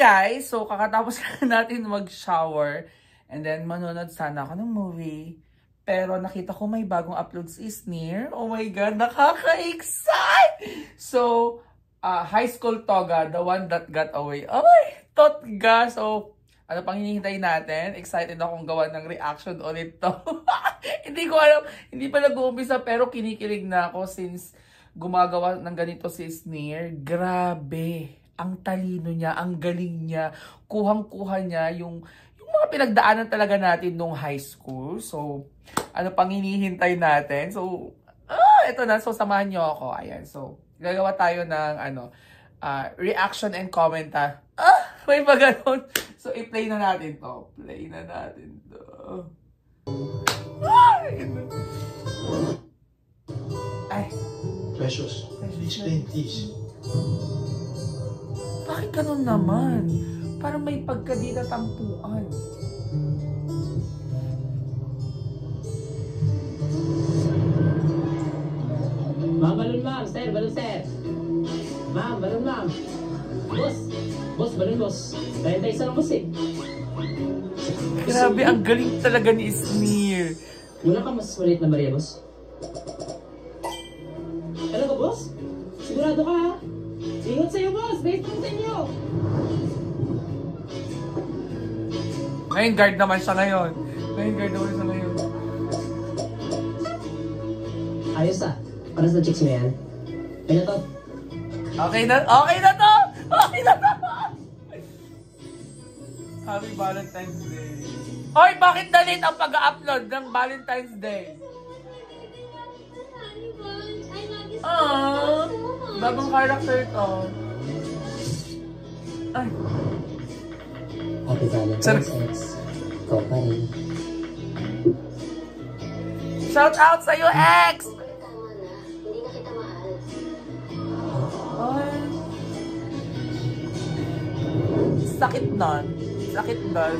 guys! So, kakatapos natin mag-shower. And then, manonood sana ako ng movie. Pero nakita ko may bagong uploads is near. Oh my God, nakaka-excite! So, High School Toga, the one that got away. Ay, Totga! So, ano pang hinihintay natin? Excited akong gawa ng reaction ulit to. Hindi ko alam, hindi pa nag-uumpisa pero kinikilig na ako since gumagawa ng ganito si Sneer. Grabe! Ang talino niya, ang galing niya, kuhang-kuha niya yung mga pinagdaanan talaga natin nung high school. So, ano pang hinihintay natin? So, ito na. So, samahan niyo ako. Ayan. So, gagawa tayo ng reaction and comment. May ba ganun? So, i-play na natin to. Play na natin to. Ay. Precious, explain please. Bakit ganun naman? Parang may pagkadita-tampuan. Ma'am, balon ma'am. Sir, balon sir. Ma'am, balon ma'am. Boss. Boss, balon boss. Dahil tayo sa boss eh. Grabe, ang galing talaga ni Sneer. Wala kang mas maliit na Maria, boss? Ano ka, boss? Sigurado ka ha? Ingat sa'yo, boss! Based on sa inyo! Ngayon guard naman siya ngayon. Ayos ah. Para sa chicks mo yan. Ano to? Okay na to! Okay na to! Happy Valentine's Day. Hoy, bakit na-late ang pag-upload ng Valentine's Day? Bagong character to. Ay. Happy Valentine's X. Ikaw pa rin. Shout out sa'yo, X! Hindi na kita mahal. Ay. Sakit nun. Sakit nun.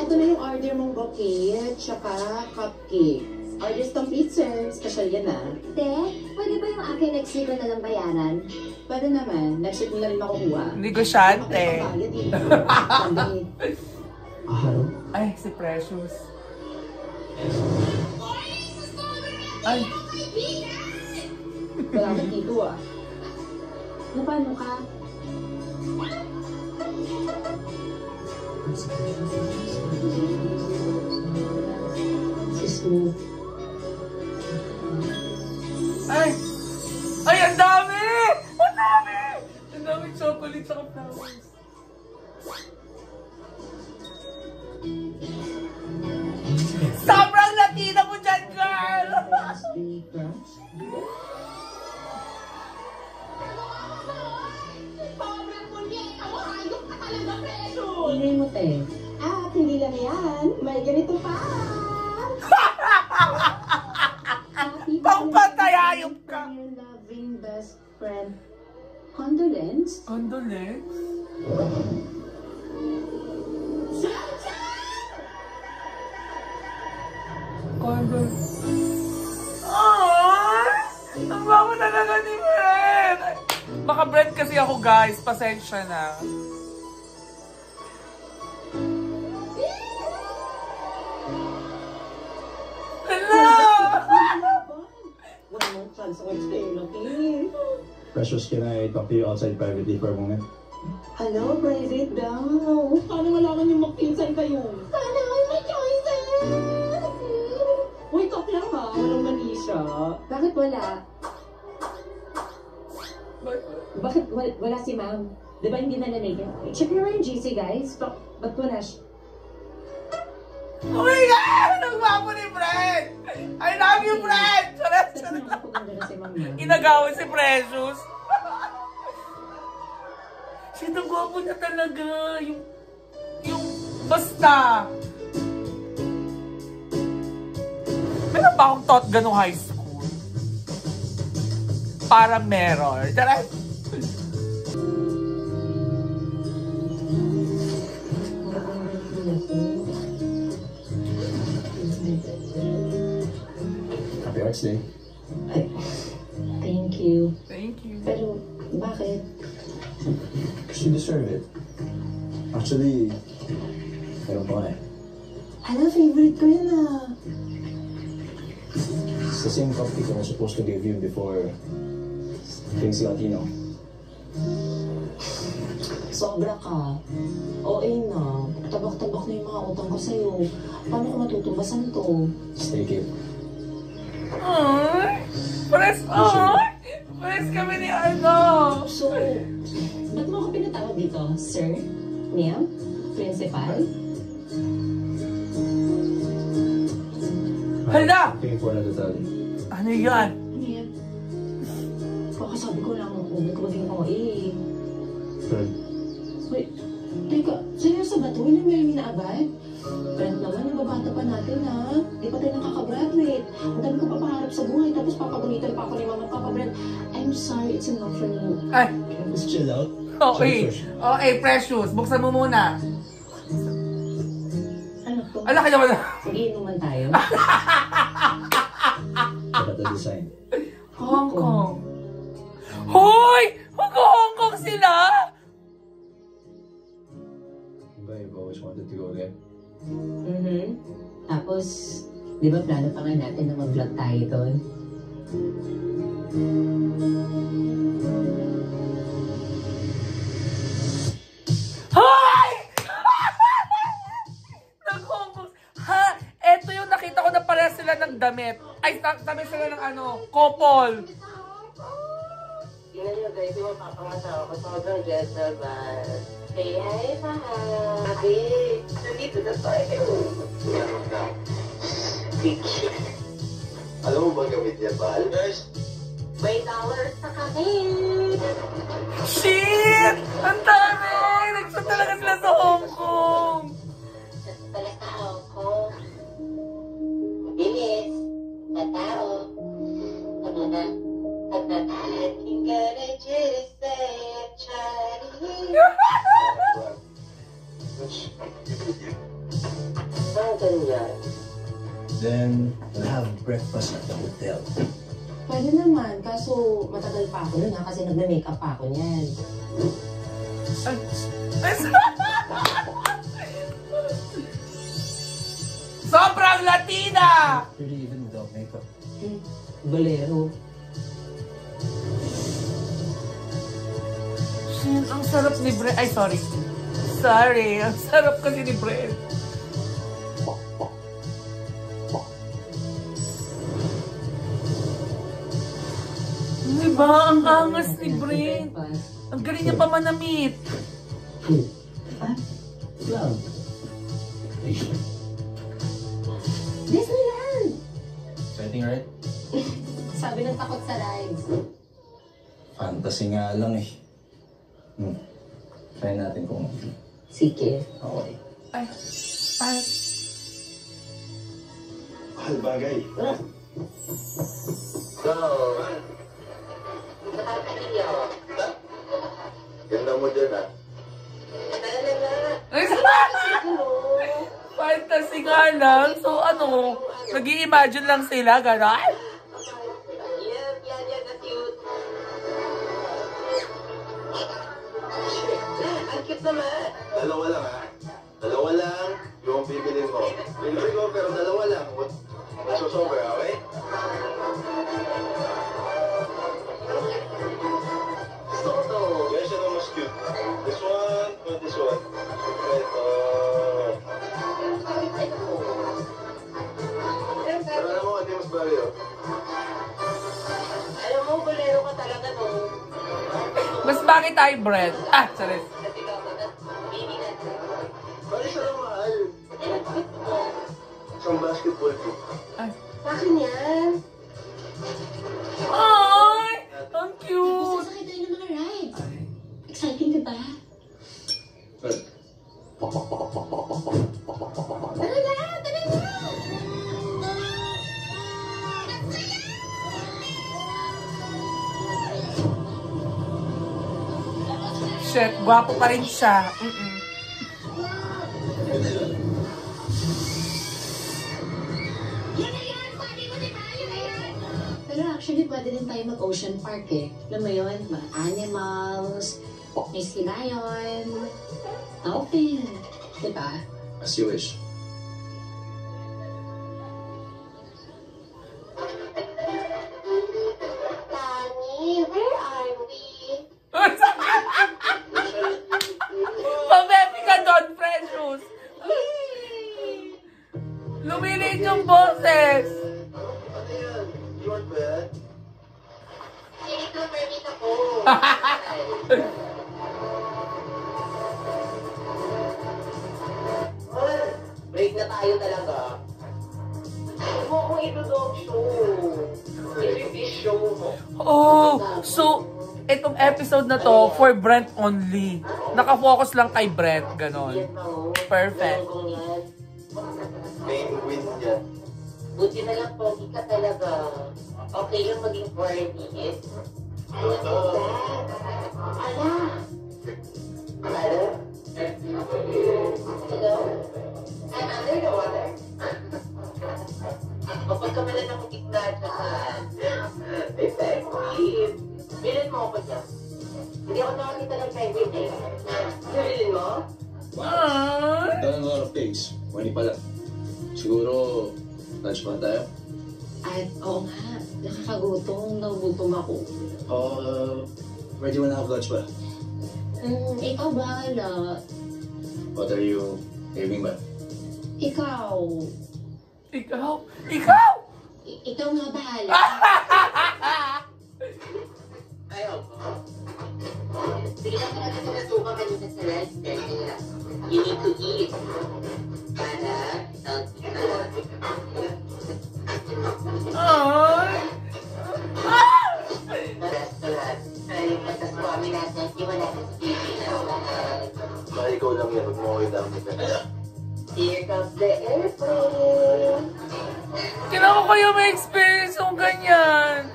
Ito na yung order mong bouquet at saka cupcake. Orders complete, sir. Special yan ah. Te, pwede ba yung akin next week na lang bayaran? Pwede naman. Next week mo na rin makukuha. Negosyante. Aharo? Ay, si Precious. Ay. Wala ka dito ah. Paano ka? Sis mo. Ay! Ay, ang dami! Ang dami! Ang dami chocolate sa flowers. Sobrang Latina mo dyan, girl! Sobrang punyeta mo! Hayop ka talaga, preso! Ingay mo, te. At hindi lang yan. May ganito pa! Pangpatay, ayop ka! Your loving best friend. Condolence? Condolence? Condolence? Ay! Ang bango talaga ni Brent! Baka Brent kasi ako, guys. Pasensya na. Precious, can I talk to you outside privately for a moment? Hello, private daw. Paano malaman yung magpinsan kayo? Sana all my choices! Wait up lang ha, walang mali siya. Bakit wala? Bakit wala si ma'am? Di ba hindi na nanigil? Check nyo yung GC, guys. Ba't wala siya? Oh my God! Ang gwapo ni Brent! I love you, Brent! Inagawan si Precious. Sino gwapo na talaga? Yung basta. Meron ba akong thought ganong high school? Para meron. Tara. Happy Arts Day. Ay, thank you. Thank you. Pero, bakit? Because you deserve it. Actually, meron pa nga eh. Hala, favorite ko yun ah. It's the same cupcake I was supposed to give you before things got, you know. Sobra ka. OA na. Tabak-tabak na yung mga utang ko sa'yo. Paano ko matutumbasan to? Just take it. Ay! Pares kami ni Arno! So, ba't mo ako pinatawag dito? Sir? Niam? Principal? Hala! Looking for another tally. Ano yan? Niam? Kakasabi ko lang kung may kumaging OA. Third. Wait, teka, seryoso ba ito? Ilang may inaabad? Brent naman, yung babata pa natin ha. Di pa tayo nakaka-graduate. Ang dami ko papaharap sa buhay, tapos papagunitan pa ako ni Mama at Papa Brent. I'm sorry, it's enough for me. Ay! Just chill out. Okay. Okay, Precious. Buksan mo muna. Ano to? Ala ka naman. Sige, inuman tayo. Look at the design. Hong Kong. Hoy! Hong Kong sila! But you've always wanted to go there. Tapos, di ba plano pa nga natin na mag-vlog tayo doon? Hoy! Nag-Hong Kong. Ha? Eto yung nakita ko na pala sila ng damit. Ay, damit sila ng ano, couple. Tingnan nyo guys, yung mapapangasawa ko sa sobrang gentleman. Say hi, mahal. Abi, nandito na tayo. Meron na. Vicky. Alam mo ba gamit niya, Bal? Guys, May dollars na kami. Shit! Ang dami! Nagsa talaga sila sa Hong Kong. Nasa pala sa Hong Kong. Bilis. Matao. Ano na? I'm gonna just say I'm trying. Ang ganyan. then we'll have breakfast at the hotel. Pwede naman, kaso matagal pa ako nun ha, kasi nagme-makeup pa ako niyan. Sobrang Latina! Pretty even without makeup. Bolero. Shit, ang sarap ni Brent. Ay, sorry. Sorry, ang sarap kasi ni Brent. Diba? Ang angas ni Brent. Ang galing niya pa manamit. Love. Disneyland! Exciting, right? Sabi ng takot sa rides. Fantasy nga lang eh. Try natin kung Sige. okay. Ay, ay. Mahal bagay. Go. Nakakaliyo. Ganda mo dyan ah. Ay, fantasy nga lang. So, ano, nag-i-imagine lang sila, gano'n? Yan, na cute. Ang cute naman. Dalawa lang ha. Dalawa lang yung bibilin mo. Bili ko pero dalawa lang. Nasusobra, okay? Gusto ko to. Guys, ito mas cute. This one or this one? Ito. Pero alam mo, hindi mas bagay oh. Alam mo, bolero ka talaga no. Mas bagay tayo, Brent. Ah, sorry. Kasi ikaw na, baby na. Bakit siya lang mahal? Ang cute mo. Isang basketball team. Ay. Akin yan. Ay! Ang Gusto cute! sakit tayo ng mga rides. Exciting ka ba? But, Tara na! Tara na! Shit, gwapo pa rin siya. Tara, Actually, pwede din tayo mag-ocean park eh. Alam mo yun, mga animals, may sila yun. Open. Diba? As you wish. Mommy, where are we? Pabebe ka doon, Precious! Lumiliit yung boses! Ano yan? You want bed? Little Mermaid ako. Break na tayo talaga. Huwag mo akong ito-dog show. Ito-fish show mo. Oh, so, itong episode na to, for Brent only. Nakafocus lang kay Brent, ganon. Perfect. Main win yan. Buti na lang, pogi ka talaga. Okay yung maging 40. Ala! Ala? Hello? I'm under the water. Kapag kamalan ako gitna dyan. Effective. Bilhin mo ako dyan. Hindi ako nakakita ng private eh. Bilhin mo? Done a lot of things. Money pala. Siguro, lunch ba tayo? At oo nga, nakakagutom, nagutom ako. Where do you wanna have lunch ba? Ikaw bahala. What are you aiming ba? Ikaw. Ikaw? Ikaw? Ikaw nga bahala. Ayaw. Sige lang natin sinasuka kanina sa restaurant nila. You need to eat. Para healthy ka. Ay! Restaurant. Ay, pagkaswami natin, iwan natin sa TV na lahat. Baka ikaw lang yan. Huwag mo ko yung dami ka. Here comes the airplane. Kailangan ko kayo may experience yung ganyan.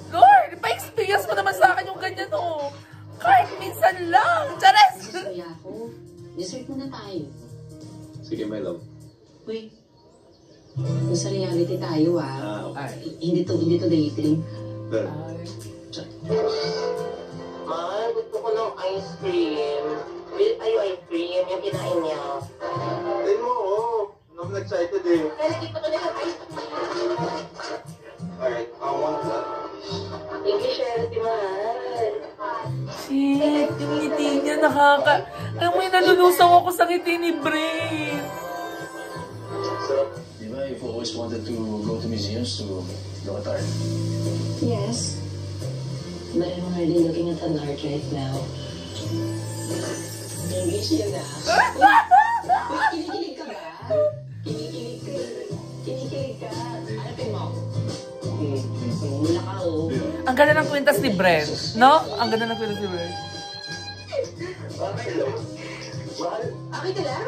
Lord, pa-experience mo naman sa akin yung ganyan, oh. Kahit minsan lang. Chares! Kaya ako, dessert muna tayo. Sige, my love. Uy, nasa reality tayo ah. Ay. Hindi to dating. Pero, Ay. Mahal, gusto ko ng ice cream. Ice cream, yung kinain niya. din mo, oh. I'm excited eh. Lalagay ko to na ng ice cream. Alright, I want that. Thank you, Charity, mahal. Shit, yung ngiti niya nakaka... Alam mo yung nalulusaw ako sa ngiti ni Brain. So, Di ba, you've always wanted to go to museums to look at art? Yes. But I'm already looking at an art right now. English yun ah. Uy, kinikilig ka ba? Kinikilig ka. Hanapin mo. Mula ka oh. Ang ganda ng kwintas ni Brent, no? Ang ganda ng kwintas ni Brent. okay lang. Mahal. Okay ka lang?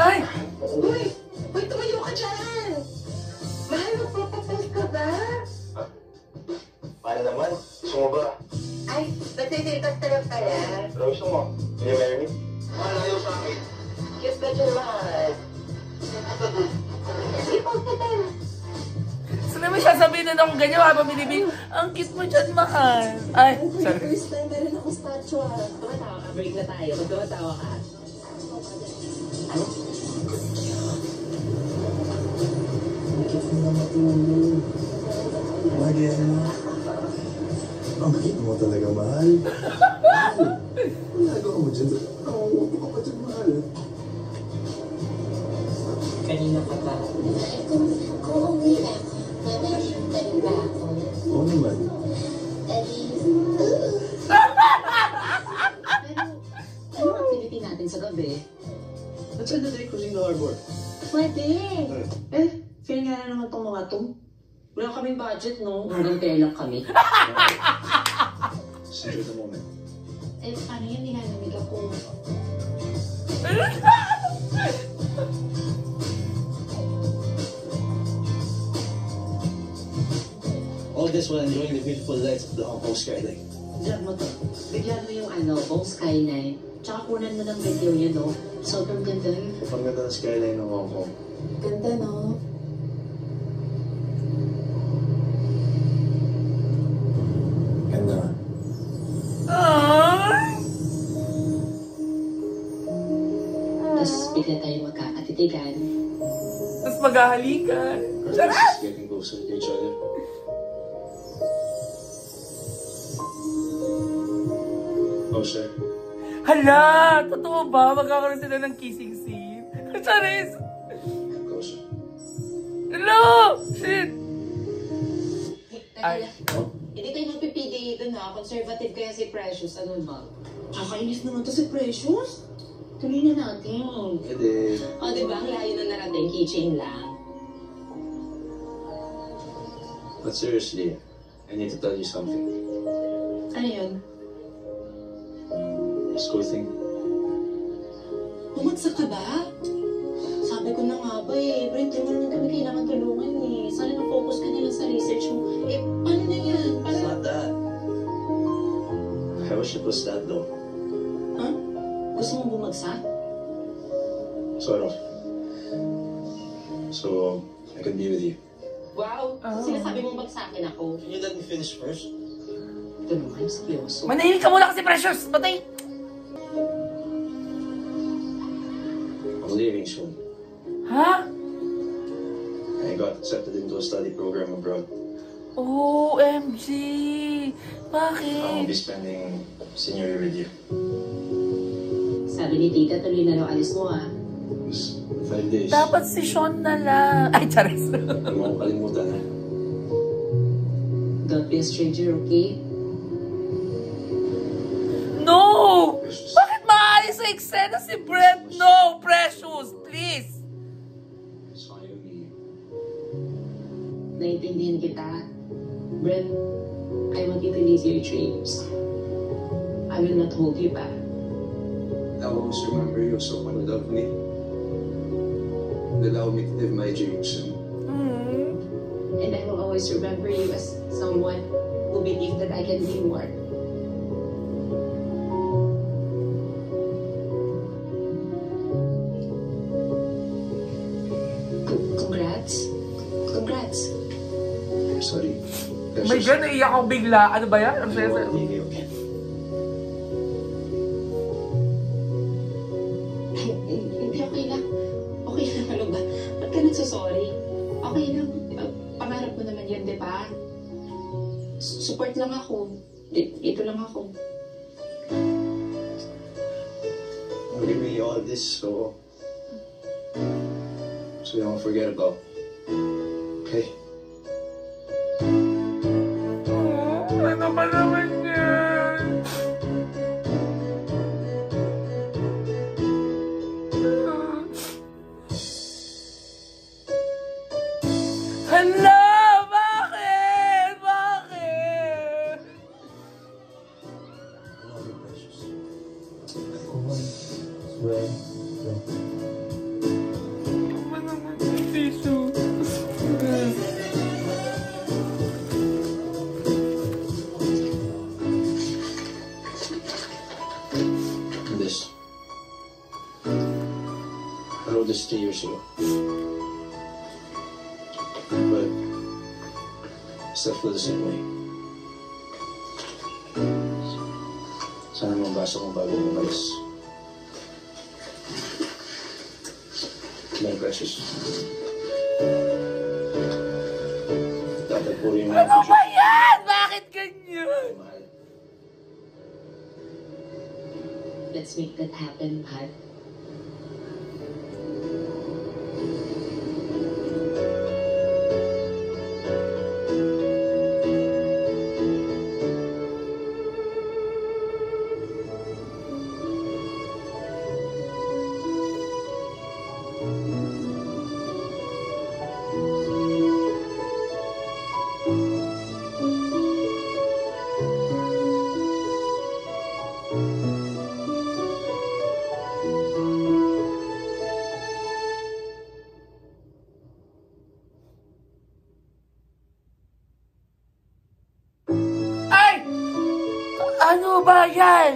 Ay! Uy! Uy, tumayo ka dyan! Mahal, magpapapos ka ba? Mahal naman. Gusto mo ba? Ay, nagsisilpas ka lang pala. Ano gusto mo? Will you marry me? Mahal, ayaw sa akin. Cute ka dyan, mahal. Ipos ka dyan. Sino mo sasabihin na akong ganyan habang binibig? Ang cute mo dyan, mahal. Ay, sorry. First time meron akong statue ah. Tumatawa ka, break na tayo. Pag tumatawa ka. Ano? Again. Ang cute mo talaga, mahal. Mahal. Ang nagawa mo dyan. Ang ka pa dyan, mahal. Kanina pa ba? Kung uwi ako, mamahintay ba ako? Oo naman. Pero, ano ang activity natin sa gabi? Let's end the day cruising the harbor. Pwede. Feel nga na naman itong mga to. Wala kaming budget, no? Hanggang kaya lang kami. See you in the moment. Paano yan? Nilalamig ako. All this while enjoying the beautiful lights of the Hong Kong skyline. Vlog mo to. Bigyan mo yung buong skyline. Tsaka kunan mo ng video yun, no? Sobrang ganda. Pag ganda ng skyline ng Hong Kong. Ganda, no? maghahalikan. Our Charot! faces getting closer to each other. Oh, sir. Hala! Totoo ba? Magkakaroon sila ng kissing scene? Charis! Closer. Hello! Shit! Ay. Hindi tayo magpipili dito na. Conservative kaya si Precious. Ano ba? Kakainis naman to si Precious. Tuloy na natin. Pwede. O, diba? Ang layo na narating. Keychain lang. But seriously, I need to tell you something. Ano yun? School thing. Bumagsak ka ba? Sabi ko na nga ba eh. Brent, di mo naman kami kailangan tulungan eh. Sana na-focus ka na lang sa research mo. Eh, paano na yan? It's not that. I wish it was that though. Huh? Gusto mo bumagsak? Sort of. So, I could be with you. Wow! Sinasabi mong bagsakin ako. Can you let me finish first? Ito naman, seryoso. Manahimik ka muna kasi Precious! Batay! I'm leaving soon. Ha? I got accepted into a study program abroad. OMG! I Bakit? will be spending senior year with you. Sabi ni tita, tuloy na raw alis mo ah. Just 5 days. Dapat si Sean na lang. Ay, Charis. Huwag mo akong kalimutan ha. Don't be a stranger, okay? No! Precious. Bakit maalis sa eksena si Brent? No, Precious! Please! It's fine with me. Naintindihan kita. Brent, I want you to live your dreams. I will not hold you back. I will always remember you as someone who loved me. And allowed me to live my dreams. And I will always remember you as someone who believed that I can be more. Congrats. Congrats. I'm sorry. Oh my God, naiiyak ako bigla. Ano ba yan? Ang I saya won't leave you again. Hindi, okay lang. Okay lang, ano ba? Ba't ka nagsasorry? Okay lang. Pangarap mo naman yun, di ba? Support lang ako. Dito lang ako. Don't give me all this so you don't forget about. Okay? Ano ba naman yan? Hala! Bakit? Bakit? I love you, Precious. Well, Ano ba naman yung tissue? And this. I wrote this 3 years ago. But I still feel the same way. Sana mabasa mo bago umalis. My precious. Tatagpurin mo ang Ano ba future. yan? Bakit ganyan? Mahal. Let's make that happen, Pat. Ay! Ano ba yan?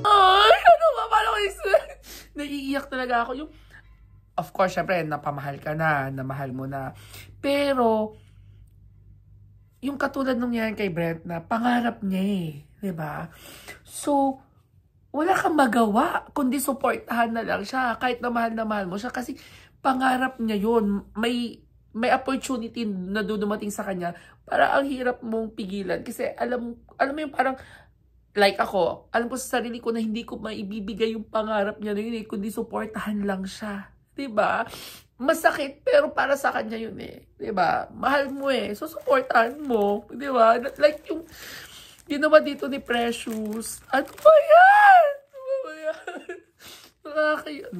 Ay! Ano ba? Paano ko naiiyak talaga ako. Yung, of course, syempre, napamahal ka na, namahal mo na. Pero, yung katulad nung yan kay Brent na pangarap niya eh. Diba? So, wala kang magawa, kundi supportahan na lang siya. Kahit na mahal mo siya. Kasi, pangarap niya yun. May opportunity na dumating sa kanya. Para ang hirap mong pigilan. Kasi alam mo yung parang, like ako, alam ko sa sarili ko na hindi ko maibibigay yung pangarap niya na yun eh, kundi suportahan lang siya. Diba? Masakit, pero para sa kanya yun eh. Diba? Mahal mo eh. So, suportahan mo. Diba? Like yung ginawa dito ni Precious. Ano ba yan? Ano ba yan? Nakakayan.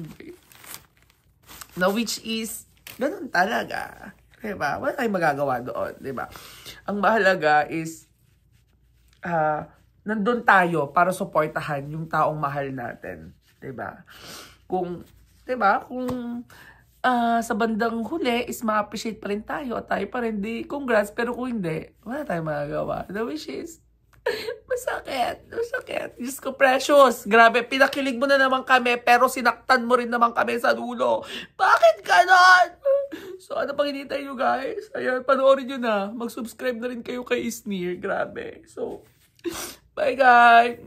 Na which is, ganun talaga. Diba? Wala tayong magagawa doon. Diba? Ang mahalaga is, nandun tayo para suportahan yung taong mahal natin. Diba? Diba? Kung sa bandang huli is ma-appreciate pa rin tayo at tayo pa rin, congrats. Pero kung hindi, wala tayong magagawa. The wish is, masakit. Diyos ko, Precious. Grabe, pinakilig mo na naman kami, pero sinaktan mo rin naman kami sa dulo. Bakit ganon? So, ano pang hinintay nyo, guys? Ayan, panoorin nyo na. Mag-subscribe na rin kayo kay Isnir. Grabe. So, bye, guys.